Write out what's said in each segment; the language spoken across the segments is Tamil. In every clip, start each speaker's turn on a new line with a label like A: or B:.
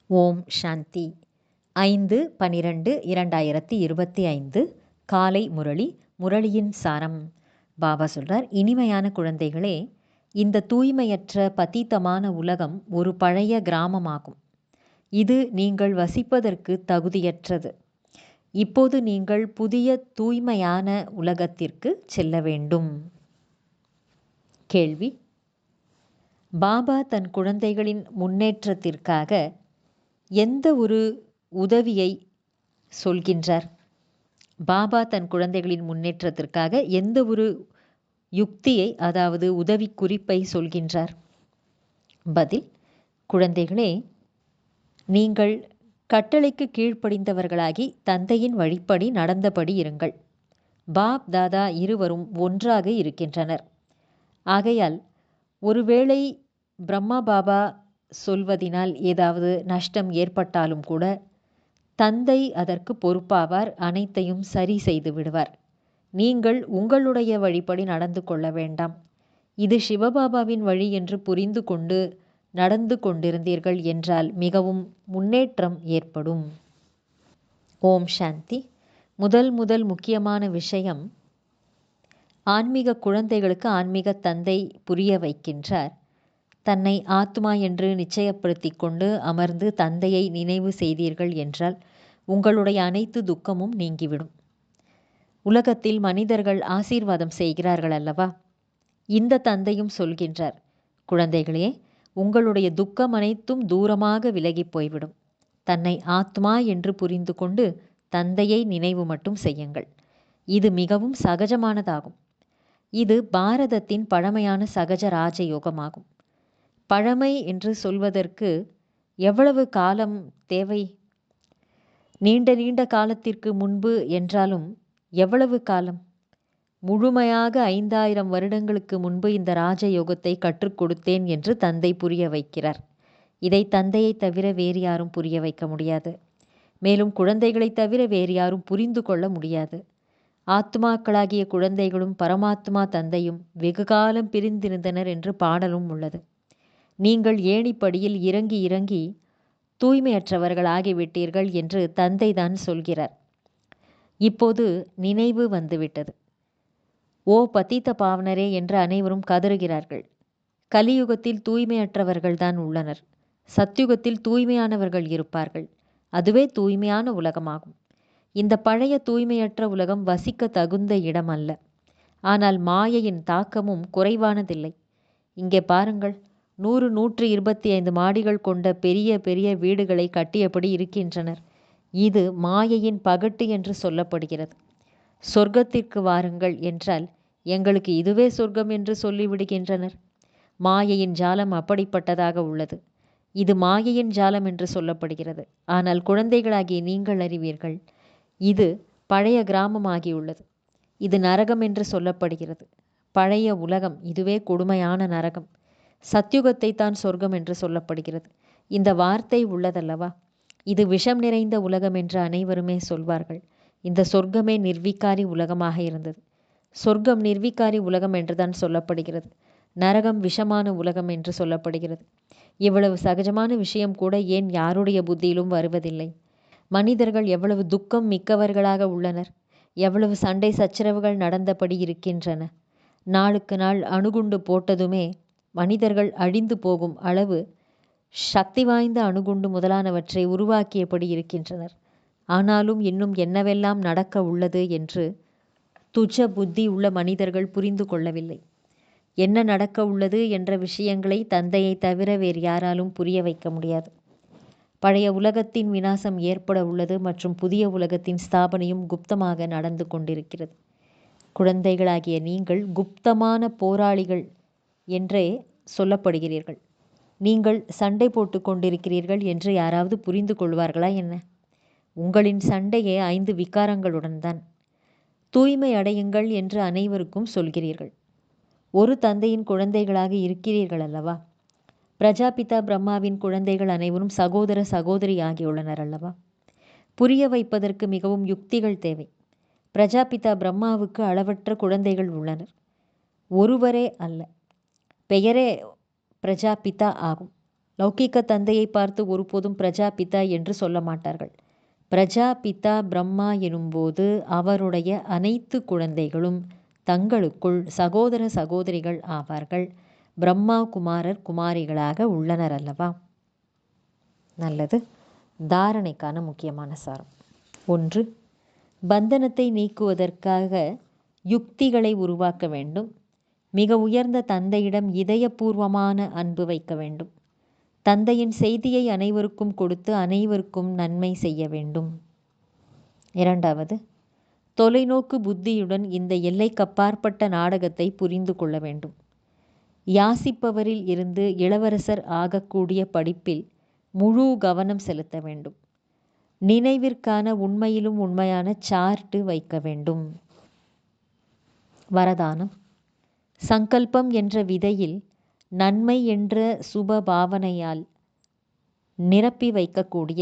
A: ஓம் சாந்தி. 5/12/2025 காலை முரளி. முரளியின் சாரம். பாபா சொல்றார், இனிமையான குழந்தைகளே, இந்த தூய்மையற்ற பதீதமான உலகம் ஒரு பழைய கிராமமாகும். இது நீங்கள் வசிப்பதற்கு தகுதியற்றது. இப்போது நீங்கள் புதிய தூய்மையான உலகத்திற்கு செல்ல வேண்டும். கேள்வி: பாபா தன் குழந்தைகளின் முன்னேற்றத்திற்காக எந்த ஒரு உதவியை சொல்கின்றார்? பாபா தன் குழந்தைகளின் முன்னேற்றத்திற்காக எந்த ஒரு யுக்தியை, அதாவது உதவி குறிப்பை சொல்கின்றார்? பதில்: குழந்தைகளே, நீங்கள் கட்டளைக்கு கீழ்ப்படிந்தவர்களாகி தந்தையின் வழிப்படி நடந்தபடி இருங்கள். பாப் தாதா இருவரும் ஒன்றாக இருக்கின்றனர். ஆகையால் ஒருவேளை பிரம்மா பாபா சொல்வதினால் ஏதாவது நஷ்டம் ஏற்பட்டாலும் கூட தந்தை அதற்கு பொறுப்பாவார், அனைத்தையும் சரி செய்து விடுவார். நீங்கள் உங்களுடைய வழிப்படி நடந்து கொள்ள வேண்டாம். இது சிவபாபாவின் வழி என்று புரிந்து கொண்டு நடந்து கொண்டிருந்தீர்கள் என்றால் மிகவும் முன்னேற்றம் ஏற்படும். ஓம் சாந்தி. முதல் முக்கியமான விஷயம், ஆன்மீக குழந்தைகளுக்கு ஆன்மீக தந்தை புரிய வைக்கின்றார். தன்னை ஆத்மா என்று நிச்சயப்படுத்தி கொண்டு அமர்ந்து தந்தையை நினைவு செய்தீர்கள் என்றால் உங்களுடைய அனைத்து துக்கமும் நீங்கிவிடும். உலகத்தில் மனிதர்கள் ஆசீர்வாதம் செய்கிறார்கள் அல்லவா? இந்த தந்தையும் சொல்கின்றார், குழந்தைகளே, உங்களுடைய துக்கம் அனைத்தும் தூரமாக விலகி போய்விடும். தன்னை ஆத்மா என்று புரிந்து கொண்டு தந்தையை நினைவு மட்டும் செய்யுங்கள். இது மிகவும் சகஜமானதாகும். இது பாரதத்தின் பழமையான சகஜ ராஜயோகமாகும். பழமை என்று சொல்வதற்கு எவ்வளவு காலம் தேவை? நீண்ட காலத்திற்கு முன்பு என்றாலும் எவ்வளவு காலம்? முழுமையாக 5000 வருடங்களுக்கு முன்பு இந்த ராஜயோகத்தை கற்றுக் கொடுத்தேன் என்று தந்தை புரிய வைக்கிறார். இதை தந்தையை தவிர வேறு யாரும் புரிய வைக்க முடியாது. மேலும் குழந்தைகளை தவிர வேறு யாரும் புரிந்து கொள்ள முடியாது. ஆத்மாக்களாகிய குழந்தைகளும் பரமாத்மா தந்தையும் வெகுகாலம் பிரிந்திருந்தனர் என்று பாடலும் உள்ளது. நீங்கள் ஏணிப்படியில் இறங்கி தூய்மையற்றவர்கள் ஆகிவிட்டீர்கள் என்று தந்தை தான் சொல்கிறார். இப்போது நினைவு வந்துவிட்டது. ஓ பதீத பாவனரே என்று அனைவரும் கதறுகிறார்கள். கலியுகத்தில் தூய்மையற்றவர்கள் தான் உள்ளனர். சத்யுகத்தில் தூய்மையானவர்கள் இருப்பார்கள். அதுவே தூய்மையான உலகமாகும். இந்த பழைய தூய்மையற்ற உலகம் வசிக்க தகுந்த இடம் அல்ல. ஆனால் மாயையின் தாக்கமும் குறைவானதில்லை. இங்கே பாருங்கள், 100-125 மாடிகள் கொண்ட பெரிய வீடுகளை கட்டியபடி இருக்கின்றனர். இது மாயையின் பகட்டு என்று சொல்லப்படுகிறது. சொர்க்கத்திற்கு வாருங்கள் என்றால் எங்களுக்கு இதுவே சொர்க்கம் என்று சொல்லிவிடுகின்றனர். மாயையின் ஜாலம் அப்படிப்பட்டதாக உள்ளது. இது மாயையின் ஜாலம் என்று சொல்லப்படுகிறது. ஆனால் குழந்தைகளாகிய நீங்கள் அறிவீர்கள், இது பழைய கிராமமாகியுள்ளது. இது நரகம் என்று சொல்லப்படுகிறது. பழைய உலகம் இதுவே கொடுமையான நரகம். சத்யுகத்தை தான் சொர்க்கம் என்று சொல்லப்படுகிறது. இந்த வார்த்தை உள்ளதல்லவா? இது விஷம் நிறைந்த உலகம் என்று அனைவருமே சொல்வார்கள். இந்த சொர்க்கமே நிர்விகாரி உலகமாக இருந்தது. சொர்க்கம் நிர்விகாரி உலகம் என்றுதான் சொல்லப்படுகிறது. நரகம் விஷமான உலகம் என்று சொல்லப்படுகிறது. இவ்வளவு சகஜமான விஷயம் கூட ஏன் யாருடைய புத்தியிலும் வருவதில்லை? மனிதர்கள் எவ்வளவு துக்கம் மிக்கவர்களாக உள்ளனர். எவ்வளவு சண்டை சச்சரவுகள் நடந்தபடி இருக்கின்றன. நாளுக்கு நாள் அணுகுண்டு போட்டதுமே மனிதர்கள் அழிந்து போகும் அளவு சக்தி வாய்ந்த அணுகுண்டு முதலானவற்றை உருவாக்கியபடி இருக்கின்றனர். ஆனாலும் இன்னும் என்னவெல்லாம் நடக்க உள்ளது என்று துச்ச புத்தி உள்ள மனிதர்கள் புரிந்து கொள்ளவில்லை. என்ன நடக்க உள்ளது என்ற விஷயங்களை தந்தையை தவிர வேறு யாராலும் புரிய வைக்க முடியாது. பழைய உலகத்தின் விநாசம் ஏற்பட உள்ளது மற்றும் புதிய உலகத்தின் ஸ்தாபனையும் குப்தமாக நடந்து கொண்டிருக்கிறது. குழந்தைகளாகிய நீங்கள் குப்தமான போராளிகள் என்றே சொல்லப்படுகிறீர்கள். நீங்கள் சண்டை போட்டு கொண்டிருக்கிறீர்கள் என்று யாராவது புரிந்து கொள்வார்களா என்ன? உங்களின் சண்டையே 5 விகாரங்களுடன் தான். தூய்மை அடையுங்கள் என்று அனைவருக்கும் சொல்கிறீர்கள். ஒரு தந்தையின் குழந்தைகளாக இருக்கிறீர்கள் அல்லவா? பிரஜாபிதா பிரம்மாவின் குழந்தைகள் அனைவரும் சகோதர சகோதரி ஆகியுள்ளனர் அல்லவா? புரிய வைப்பதற்கு மிகவும் யுக்திகள் தேவை. பிரஜாபிதா பிரம்மாவுக்கு அளவற்ற குழந்தைகள் உள்ளனர். ஒருவரே அல்ல, பெயரே பிரஜாபிதா ஆகும். லௌகிக்க தந்தையை பார்த்து ஒருபோதும் பிரஜாபிதா என்று சொல்ல மாட்டார்கள். பிரஜாபிதா பிரம்மா எனும்போது அவருடைய அனைத்து குழந்தைகளும் தங்களுக்குள் சகோதர சகோதரிகள் ஆவார்கள். பிரம்மா குமாரர் குமாரிகளாக உள்ளனர் அல்லவா? நல்லது. தாரணைக்கான முக்கியமான சாரம். 1. பந்தனத்தை நீக்குவதற்காக யுக்திகளை உருவாக்க வேண்டும். மிக உயர்ந்த தந்தையிடம் இதயபூர்வமான அன்பு வைக்க வேண்டும். தந்தையின் செய்தியை அனைவருக்கும் கொடுத்து அனைவருக்கும் நன்மை செய்ய வேண்டும். 2. தொலைநோக்கு புத்தியுடன் இந்த எல்லைக்கப்பாற்பட்ட நாடகத்தை புரிந்து கொள்ள வேண்டும். யாசிப்பவரில் இருந்து இளவரசர் ஆகக்கூடிய படிப்பில் முழு கவனம் செலுத்த வேண்டும். நினைவிற்கான உண்மையிலும் உண்மையான சார்ட்டு வைக்க வேண்டும். வரதானம். சங்கல்பம் என்ற விதையில் நன்மை என்ற சுப பாவனையால் நிரப்பி வைக்கக்கூடிய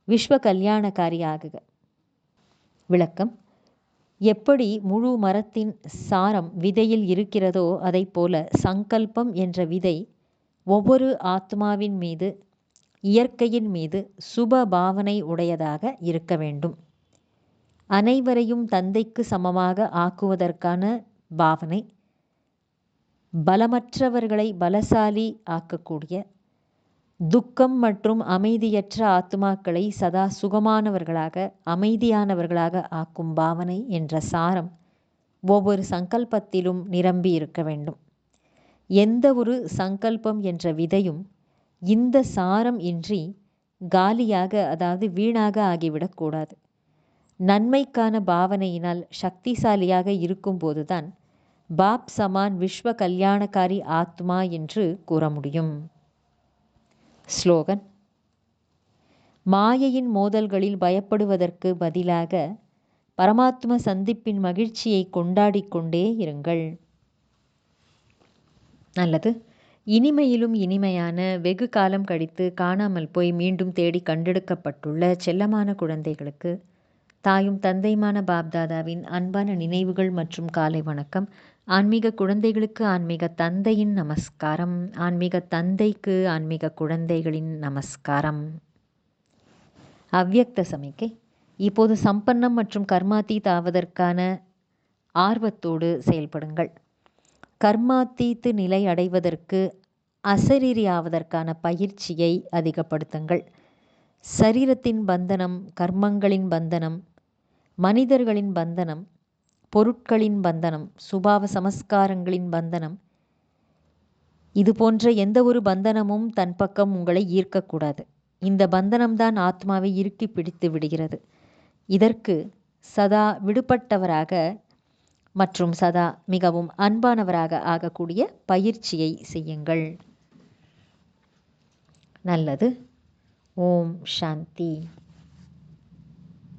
A: விஸ்வ கல்யாணக்காரி ஆகுக. விளக்கம். எப்படி முழு மரத்தின் சாரம் விதையில் இருக்கிறதோ அதை போல சங்கல்பம் என்ற விதை ஒவ்வொரு ஆத்மாவின் மீது இயற்கையின் மீது சுப பாவனை உடையதாக இருக்க வேண்டும். அனைவரையும் தந்தைக்கு சமமாக ஆக்குவதற்கான பாவனை, பலமற்றவர்களை பலசாலி ஆக்கக்கூடிய, துக்கம் மற்றும் அமைதியற்ற ஆத்மாக்களை சதா சுகமானவர்களாக அமைதியானவர்களாக ஆக்கும் பாவனை என்ற சாரம் ஒவ்வொரு சங்கல்பத்திலும் நிரம்பி இருக்க வேண்டும். எந்த ஒரு சங்கல்பம் என்ற விதையும் இந்த சாரம் இன்றி காலியாக, அதாவது வீணாக ஆகிவிடக்கூடாது. நன்மைக்கான பாவனையினால் சக்திசாலியாக இருக்கும்போதுதான் பாப் சமான் விஸ்வ கல்யாணக்காரி ஆத்மா என்று கூற முடியும். ஸ்லோகன். மாயையின் மோதல்களில் பயப்படுவதற்கு பதிலாக பரமாத்ம சந்திப்பின் மகிழ்ச்சியை கொண்டாடிக்கொண்டே இருங்கள். நல்லது. இனிமையிலும் இனிமையான, வெகு காலம் கழித்து காணாமல் போய் மீண்டும் தேடி கண்டெடுக்கப்பட்டுள்ள செல்லமான குழந்தைகளுக்கு தாயும் தந்தையுமான பாப்தாதாவின் அன்பான நினைவுகள் மற்றும் காலை வணக்கம். ஆன்மீக குழந்தைகளுக்கு ஆன்மீக தந்தையின் நமஸ்காரம். ஆன்மீக தந்தைக்கு ஆன்மீக குழந்தைகளின் நமஸ்காரம். அவ்யக்த சமிக்கை. இப்போது சம்பன்னம் மற்றும் கர்மாத்தீத் ஆவதற்கான ஆர்வத்தோடு செயல்படுங்கள். கர்மாத்தீத்து நிலை அடைவதற்கு அசரீரி ஆவதற்கான பயிற்சியை அதிகப்படுத்துங்கள். சரீரத்தின் பந்தனம், கர்மங்களின் பந்தனம், மனிதர்களின் பந்தனம், பொருட்களின் பந்தனம், சுபாவ சமஸ்காரங்களின் பந்தனம், இது போன்ற எந்த ஒரு பந்தனமும் தன் பக்கம் உங்களை ஈர்க்கக்கூடாது. இந்த பந்தனம்தான் ஆத்மாவை இறுக்கி பிடித்து விடுகிறது. இதற்கு சதா விடுபட்டவராக மற்றும் சதா மிகவும் அன்பானவராக ஆகக்கூடிய பயிற்சியை செய்யுங்கள். நல்லது. ஓம் சாந்தி.